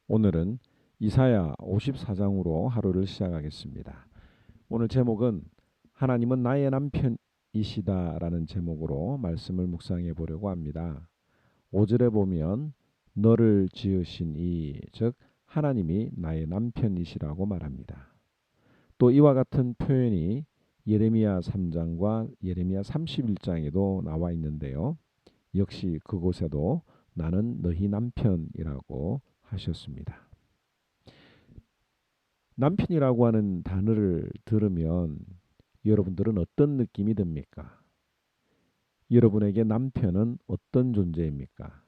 오늘은 이사야 54장으로 하루를 시작하겠습니다. 오늘 제목은 하나님은 나의 남편이시다라는 제목으로 말씀을 묵상해 보려고 합니다. 5절에 보면 너를 지으신 이, 즉 하나님이 나의 남편이시라고 말합니다. 또 이와 같은 표현이 예레미야 3장과 예레미야 31장에도 나와 있는데요. 역시 그곳에도 나는 너희 남편이라고 하셨습니다. 남편이라고 하는 단어를 들으면 여러분들은 어떤 느낌이 듭니까? 여러분에게 남편은 어떤 존재입니까?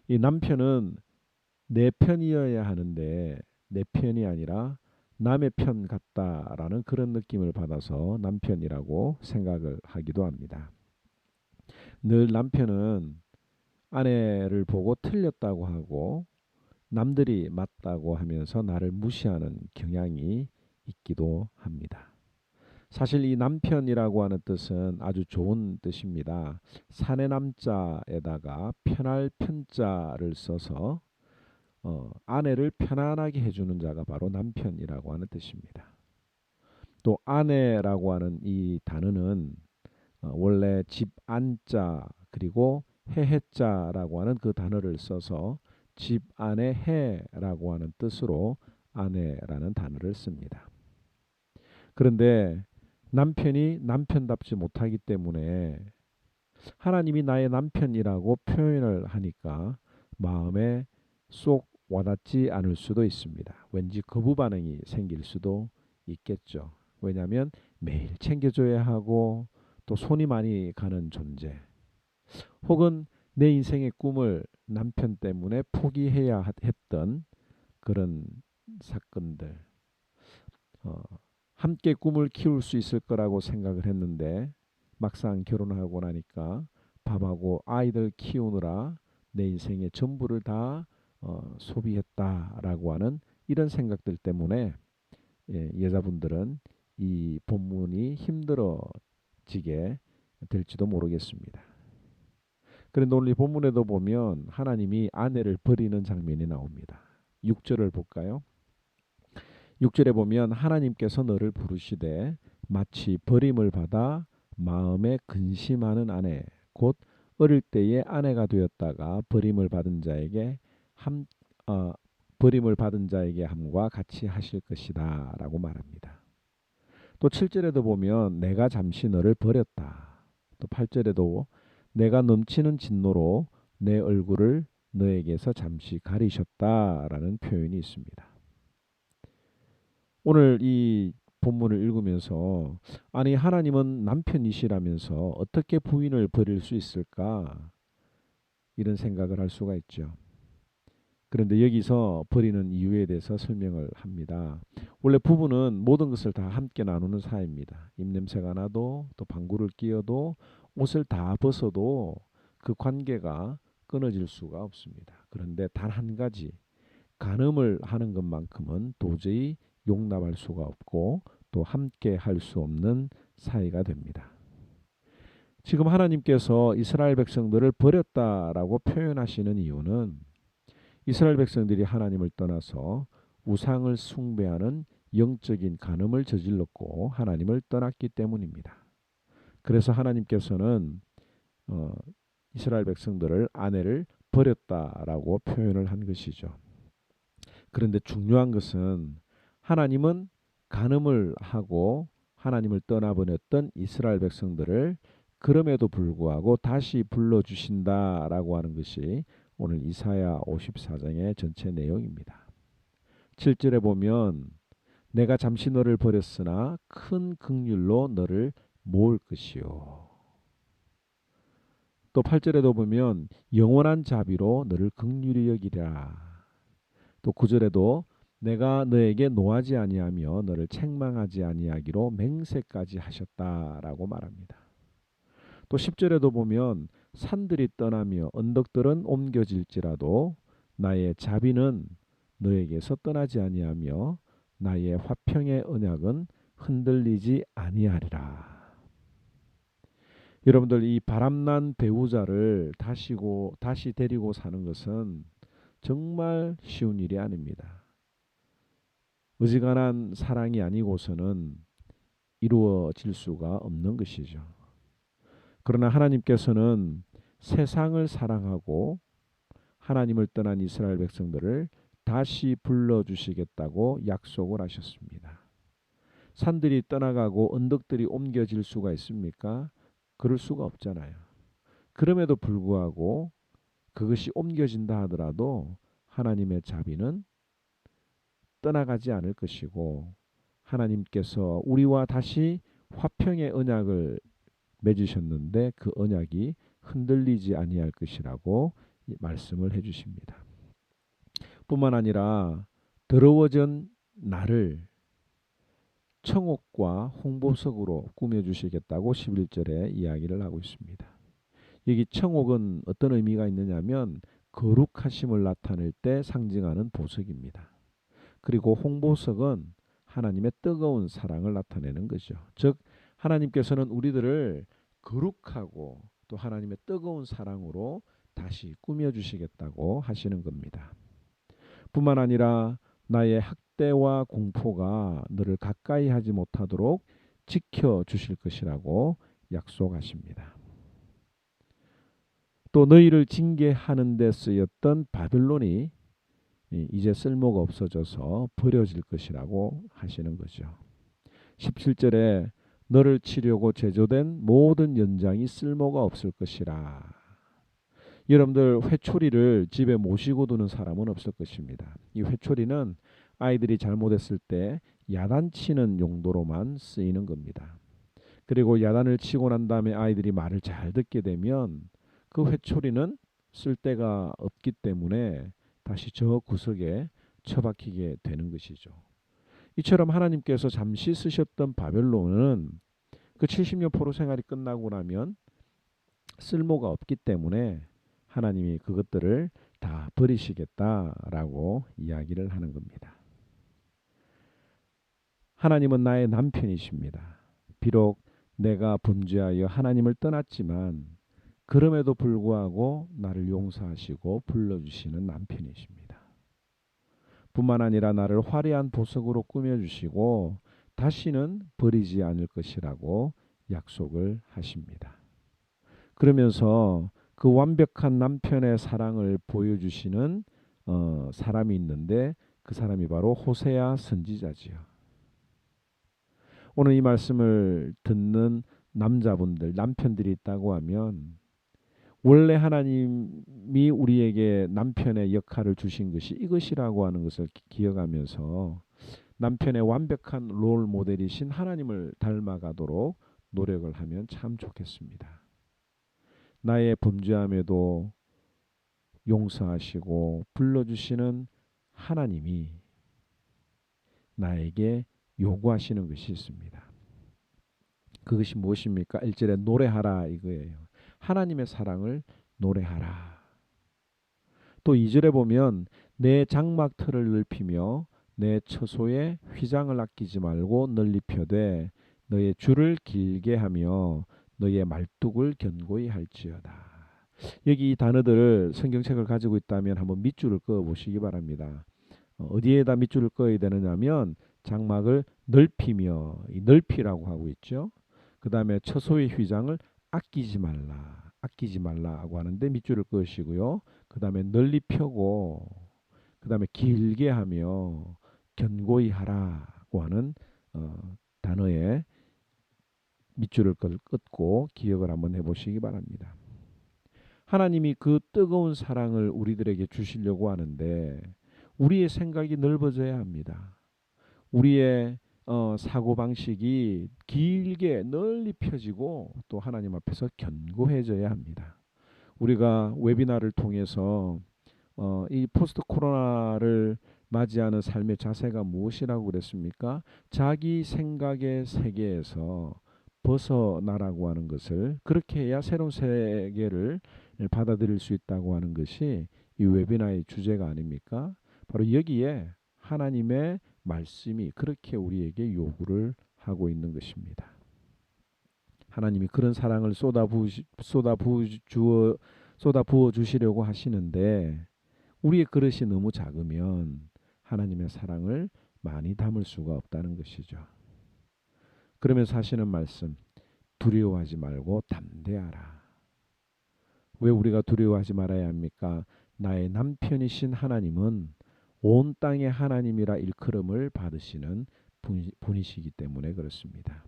이 남편은 내 편이어야 하는데 내 편이 아니라 남의 편 같다라는 그런 느낌을 받아서 남편이라고 생각을 하기도 합니다. 늘 남편은 아내를 보고 틀렸다고 하고 남들이 맞다고 하면서 나를 무시하는 경향이 있기도 합니다. 사실 이 남편이라고 하는 뜻은 아주 좋은 뜻입니다. 산의 남자에다가 편할 편자를 써서 아내를 편안하게 해주는 자가 바로 남편이라고 하는 뜻입니다. 또 아내라고 하는 이 단어는 원래 집 안자 그리고 해해자라고 하는 그 단어를 써서 집 안의 해라고 하는 뜻으로 아내라는 단어를 씁니다. 그런데 남편이 남편답지 못하기 때문에 하나님이 나의 남편이라고 표현을 하니까 마음에 쏙 와닿지 않을 수도 있습니다. 왠지 거부 반응이 생길 수도 있겠죠. 왜냐하면 매일 챙겨줘야 하고 또 손이 많이 가는 존재, 혹은 내 인생의 꿈을 남편 때문에 포기해야 했던 그런 사건들, 어, 함께 꿈을 키울 수 있을 거라고 생각을 했는데 막상 결혼하고 나니까 밥하고 아이들 키우느라 내 인생의 전부를 다 소비했다라고 하는 이런 생각들 때문에 여자분들은 이 본문이 힘들어지게 될지도 모르겠습니다. 그런데 오늘 이 본문에도 보면 하나님이 아내를 버리는 장면이 나옵니다. 6절을 볼까요? 6절에 보면 하나님께서 너를 부르시되 마치 버림을 받아 마음에 근심하는 아내 곧 어릴 때의 아내가 되었다가 함 버림을 받은 자에게 함과 같이 하실 것이다라고 말합니다. 또 7절에도 보면 내가 잠시 너를 버렸다. 또 8절에도 내가 넘치는 진노로 내 얼굴을 너에게서 잠시 가리셨다라는 표현이 있습니다. 오늘 이 본문을 읽으면서 아니 하나님은 남편이시라면서 어떻게 부인을 버릴 수 있을까 이런 생각을 할 수가 있죠. 그런데 여기서 버리는 이유에 대해서 설명을 합니다. 원래 부부는 모든 것을 다 함께 나누는 사이입니다. 입냄새가 나도 또 방구를 끼어도 옷을 다 벗어도 그 관계가 끊어질 수가 없습니다. 그런데 단 한 가지 간음을 하는 것만큼은 도저히 용납할 수가 없고 또 함께 할 수 없는 사이가 됩니다. 지금 하나님께서 이스라엘 백성들을 버렸다라고 표현하시는 이유는 이스라엘 백성들이 하나님을 떠나서 우상을 숭배하는 영적인 간음을 저질렀고 하나님을 떠났기 때문입니다. 그래서 하나님께서는 어, 이스라엘 백성들을 아내를 버렸다라고 표현을 한 것이죠. 그런데 중요한 것은 하나님은 간음을 하고 하나님을 떠나보냈던 이스라엘 백성들을 그럼에도 불구하고 다시 불러주신다라고 하는 것이 오늘 이사야 54장의 전체 내용입니다. 7절에 보면 내가 잠시 너를 버렸으나 큰 긍휼로 너를 모을 것이요. 또 8절에도 보면 영원한 자비로 너를 긍휼히 여기랴. 또 9절에도 내가 너에게 노하지 아니하며 너를 책망하지 아니하기로 맹세까지 하셨다라고 말합니다. 또 10절에도 보면 산들이 떠나며 언덕들은 옮겨질지라도 나의 자비는 너에게서 떠나지 아니하며 나의 화평의 언약은 흔들리지 아니하리라. 여러분들 이 바람난 배우자를 다시 데리고 사는 것은 정말 쉬운 일이 아닙니다. 어지간한 사랑이 아니고서는 이루어질 수가 없는 것이죠. 그러나 하나님께서는 세상을 사랑하고 하나님을 떠난 이스라엘 백성들을 다시 불러주시겠다고 약속을 하셨습니다. 산들이 떠나가고 언덕들이 옮겨질 수가 있습니까? 그럴 수가 없잖아요. 그럼에도 불구하고 그것이 옮겨진다 하더라도 하나님의 자비는 떠나가지 않을 것이고 하나님께서 우리와 다시 화평의 언약을 맺으셨는데 그 언약이 흔들리지 아니할 것이라고 말씀을 해 주십니다. 뿐만 아니라 더러워진 나를 청옥과 홍보석으로 꾸며주시겠다고 11절에 이야기를 하고 있습니다. 여기 청옥은 어떤 의미가 있느냐면 거룩하심을 나타낼 때 상징하는 보석입니다. 그리고 홍보석은 하나님의 뜨거운 사랑을 나타내는 거죠. 즉 하나님께서는 우리들을 거룩하고 또 하나님의 뜨거운 사랑으로 다시 꾸며주시겠다고 하시는 겁니다. 뿐만 아니라 나의 학대와 공포가 너를 가까이 하지 못하도록 지켜주실 것이라고 약속하십니다. 또 너희를 징계하는 데 쓰였던 바벨론이 이제 쓸모가 없어져서 버려질 것이라고 하시는 거죠. 17절에 너를 치려고 제조된 모든 연장이 쓸모가 없을 것이라. 여러분들 회초리를 집에 모시고 두는 사람은 없을 것입니다. 이 회초리는 아이들이 잘못했을 때 야단치는 용도로만 쓰이는 겁니다. 그리고 야단을 치고 난 다음에 아이들이 말을 잘 듣게 되면 그 회초리는 쓸 데가 없기 때문에 다시 저 구석에 처박히게 되는 것이죠. 이처럼 하나님께서 잠시 쓰셨던 바벨론은 그 70년 포로 생활이 끝나고 나면 쓸모가 없기 때문에 하나님이 그것들을 다 버리시겠다라고 이야기를 하는 겁니다. 하나님은 나의 남편이십니다. 비록 내가 범죄하여 하나님을 떠났지만 그럼에도 불구하고 나를 용서하시고 불러주시는 남편이십니다. 뿐만 아니라 나를 화려한 보석으로 꾸며주시고 다시는 버리지 않을 것이라고 약속을 하십니다. 그러면서 그 완벽한 남편의 사랑을 보여주시는 사람이 있는데 그 사람이 바로 호세아 선지자지요. 오늘 이 말씀을 듣는 남자분들, 남편들이 있다고 하면 원래 하나님이 우리에게 남편의 역할을 주신 것이 이것이라고 하는 것을 기억하면서 남편의 완벽한 롤 모델이신 하나님을 닮아가도록 노력을 하면 참 좋겠습니다. 나의 범죄함에도 용서하시고 불러주시는 하나님이 나에게 요구하시는 것이 있습니다. 그것이 무엇입니까? 1절에 노래하라 이거예요. 하나님의 사랑을 노래하라. 또 2절에 보면 내 장막 털을 넓히며 내 처소에 휘장을 아끼지 말고 널리 펴되 너의 줄을 길게 하며 너의 말뚝을 견고히 할지어다. 여기 이 단어들을 성경책을 가지고 있다면 한번 밑줄을 그어 보시기 바랍니다. 어디에다 밑줄을 그어야 되느냐면 장막을 넓히며 이 넓히라고 하고 있죠. 그 다음에 처소의 휘장을 아끼지 말라고 하는데 밑줄을 그으시고요. 그 다음에 널리 펴고 그 다음에 길게 하며 견고히 하라고 하는 단어에 밑줄을 끊고 기억을 한번 해보시기 바랍니다. 하나님이 그 뜨거운 사랑을 우리들에게 주시려고 하는데 우리의 생각이 넓어져야 합니다. 우리의 사고방식이 길게 널리 펴지고 또 하나님 앞에서 견고해져야 합니다. 우리가 웨비나를 통해서 이 포스트 코로나를 맞이하는 삶의 자세가 무엇이라고 그랬습니까? 자기 생각의 세계에서 벗어나라고 하는 것을 그렇게 해야 새로운 세계를 받아들일 수 있다고 하는 것이 이 웨비나의 주제가 아닙니까? 바로 여기에 하나님의 말씀이 그렇게 우리에게 요구를 하고 있는 것입니다. 하나님이 그런 사랑을 쏟아부어 주시려고 하시는데 우리의 그릇이 너무 작으면 하나님의 사랑을 많이 담을 수가 없다는 것이죠. 그러면서 하시는 말씀, 두려워하지 말고 담대하라. 왜 우리가 두려워하지 말아야 합니까? 나의 남편이신 하나님은 온 땅의 하나님이라 일컬음을 받으시는 분이시기 때문에 그렇습니다.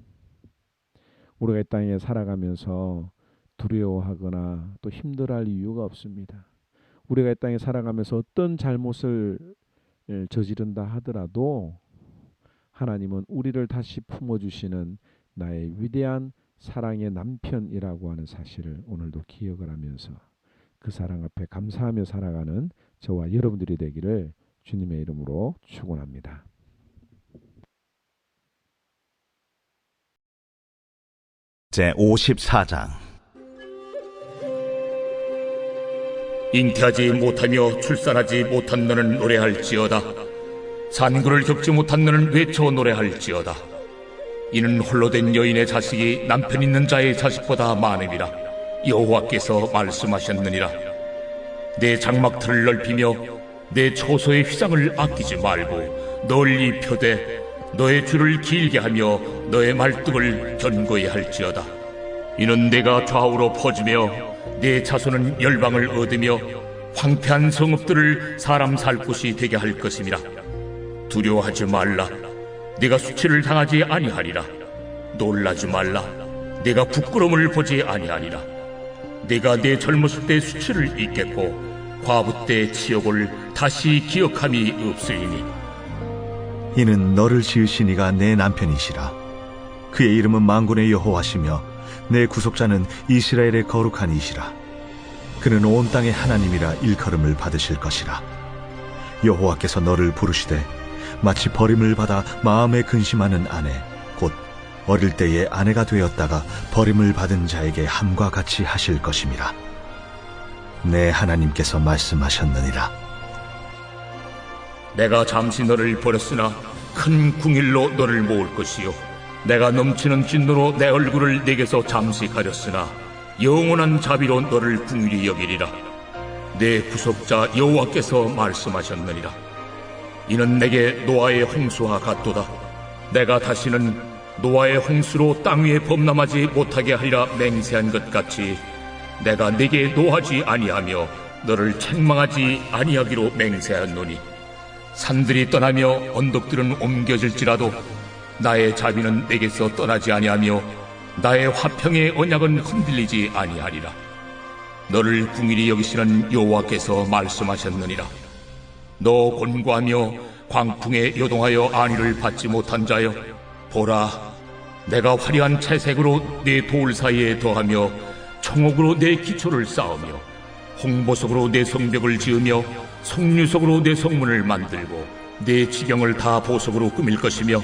우리가 이 땅에 살아가면서 두려워하거나 또 힘들어할 이유가 없습니다. 우리가 이 땅에 살아가면서 어떤 잘못을 저지른다 하더라도 하나님은 우리를 다시 품어주시는 나의 위대한 사랑의 남편이라고 하는 사실을 오늘도 기억을 하면서 그 사랑 앞에 감사하며 살아가는 저와 여러분들이 되기를 주님의 이름으로 축원합니다. 제54장. 잉태하지 못하며 출산하지 못한 너는 노래할지어다. 산구를 겪지 못한 너는 외쳐 노래할지어다. 이는 홀로 된 여인의 자식이 남편 있는 자의 자식보다 많음이라 여호와께서 말씀하셨느니라. 내 장막틀을 넓히며 내 초소의 휘장을 아끼지 말고 널리 펴되 너의 줄을 길게 하며 너의 말뚝을 견고히 할지어다. 이는 내가 좌우로 퍼지며 내 자손은 열방을 얻으며 황폐한 성읍들을 사람 살 곳이 되게 할 것임이라. 두려워하지 말라. 네가 수치를 당하지 아니하리라. 놀라지 말라. 네가 부끄러움을 보지 아니하리라. 네가 내 젊었을 때 수치를 잊겠고 과부 때 치욕을 다시 기억함이 없으리니. 이는 너를 지으신 이가 내 남편이시라. 그의 이름은 만군의 여호와시며 내 구속자는 이스라엘의 거룩한 이시라. 그는 온 땅의 하나님이라 일컬음을 받으실 것이라. 여호와께서 너를 부르시되 마치 버림을 받아 마음에 근심하는 아내, 곧 어릴 때에 아내가 되었다가 버림을 받은 자에게 함과 같이 하실 것임이라. 내 하나님께서 말씀하셨느니라. 내가 잠시 너를 버렸으나 큰 궁일로 너를 모을 것이요, 내가 넘치는 진노로 내 얼굴을 내게서 잠시 가렸으나 영원한 자비로 너를 궁일이 여기리라. 내 구속자 여호와께서 말씀하셨느니라. 이는 내게 노아의 홍수와 같도다. 내가 다시는 노아의 홍수로 땅 위에 범람하지 못하게 하리라 맹세한 것 같이 내가 네게 노하지 아니하며 너를 책망하지 아니하기로 맹세하였노니, 산들이 떠나며 언덕들은 옮겨질지라도 나의 자비는 내게서 떠나지 아니하며 나의 화평의 언약은 흔들리지 아니하리라. 너를 궁일이 여기시는 여호와께서 말씀하셨느니라. 너 곤고하며 광풍에 요동하여 안위를 받지 못한 자여, 보라, 내가 화려한 채색으로 내 돌 사이에 더하며 청옥으로 내 기초를 쌓으며 홍보석으로 내 성벽을 지으며 송유석으로 내 성문을 만들고 내 지경을 다 보석으로 꾸밀 것이며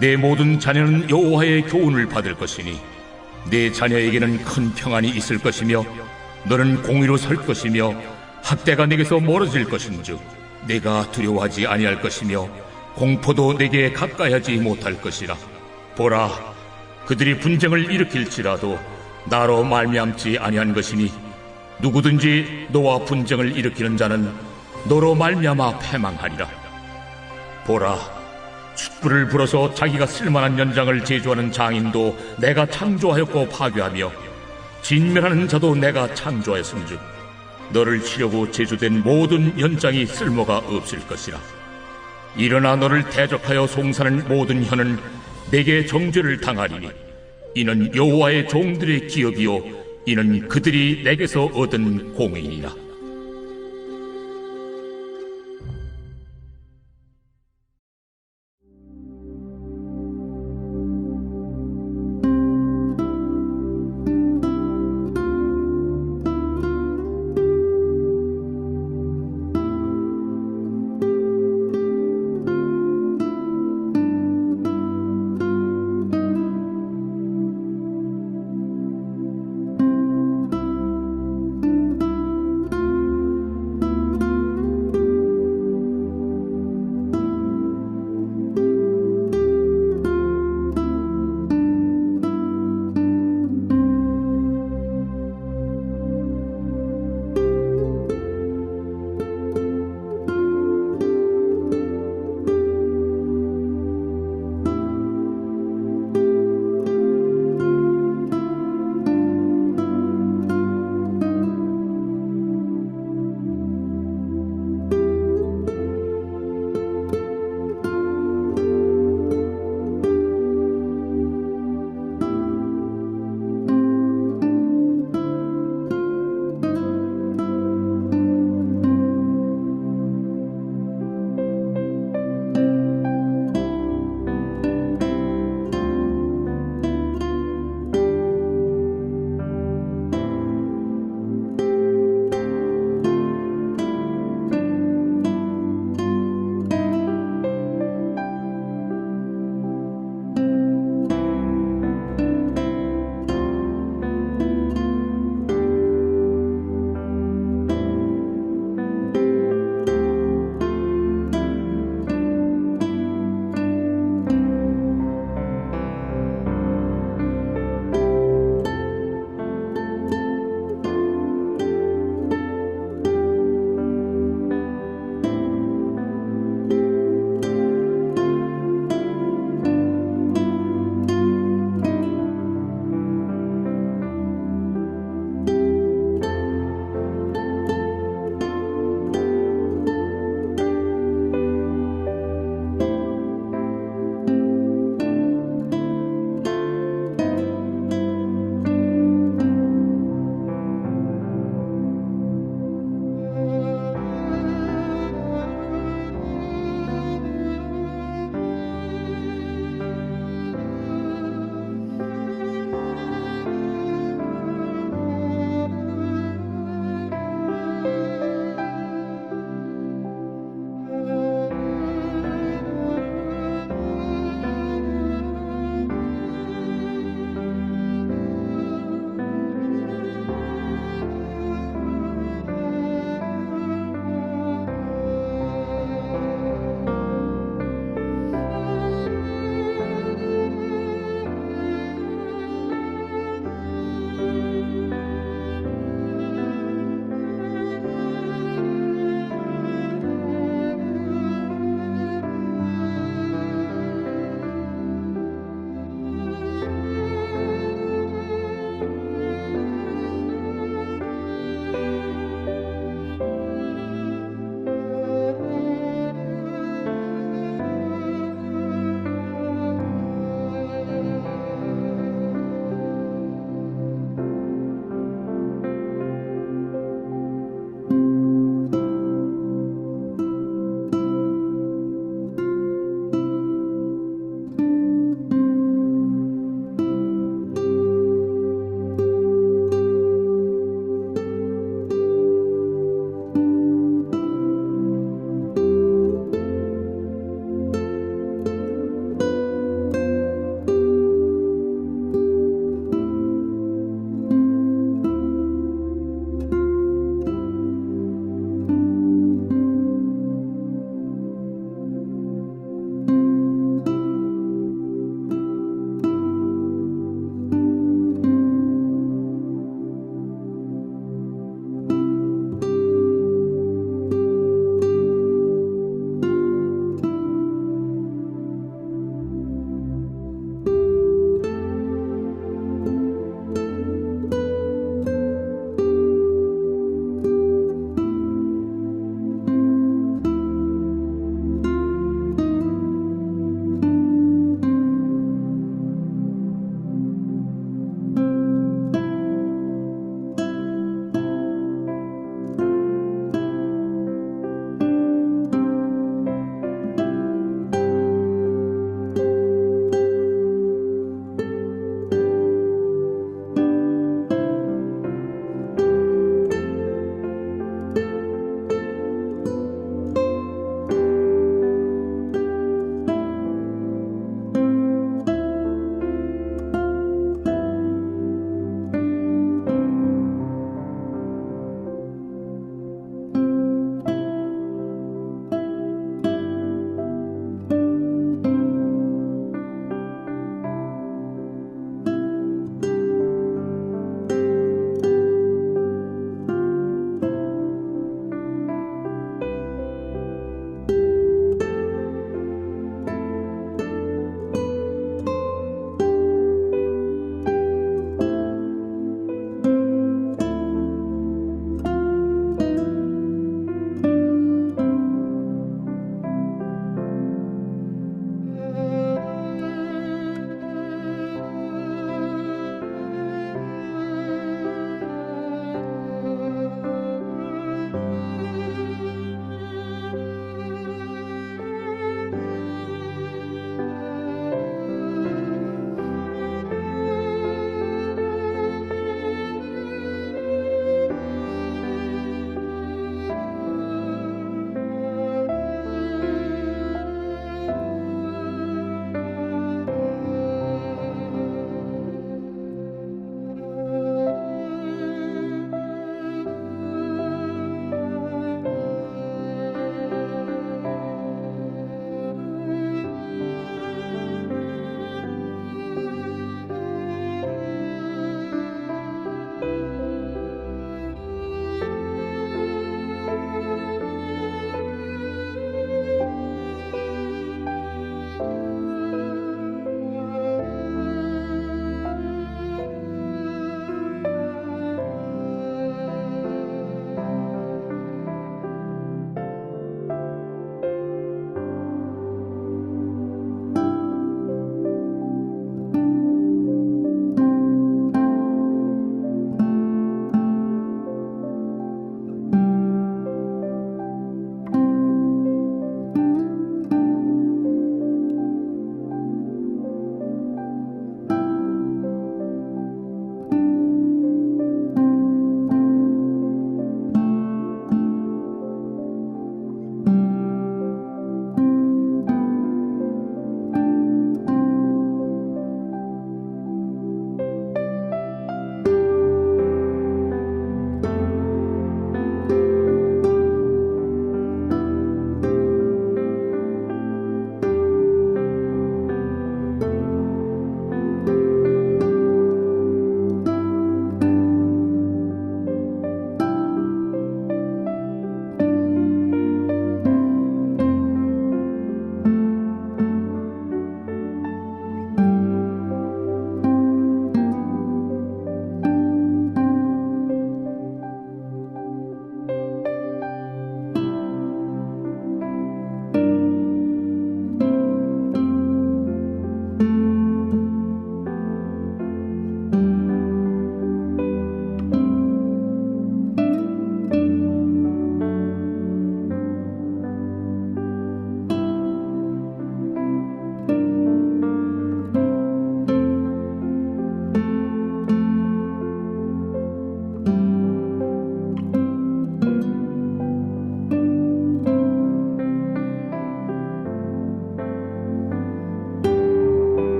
내 모든 자녀는 여호와의 교훈을 받을 것이니 내 자녀에게는 큰 평안이 있을 것이며 너는 공의로 설 것이며 학대가 내게서 멀어질 것인즉 내가 두려워하지 아니할 것이며 공포도 내게 가까이하지 못할 것이라. 보라, 그들이 분쟁을 일으킬지라도 나로 말미암지 아니한 것이니 누구든지 너와 분쟁을 일으키는 자는 너로 말미암아 패망하리라. 보라, 숯불을 불어서 자기가 쓸만한 연장을 제조하는 장인도 내가 창조하였고 파괴하며 진멸하는 자도 내가 창조하였음즉 너를 치려고 제조된 모든 연장이 쓸모가 없을 것이라. 일어나 너를 대적하여 송사는 모든 혀는 내게 정죄를 당하리니 이는 여호와의 종들의 기업이요 이는 그들이 내게서 얻은 공의니라.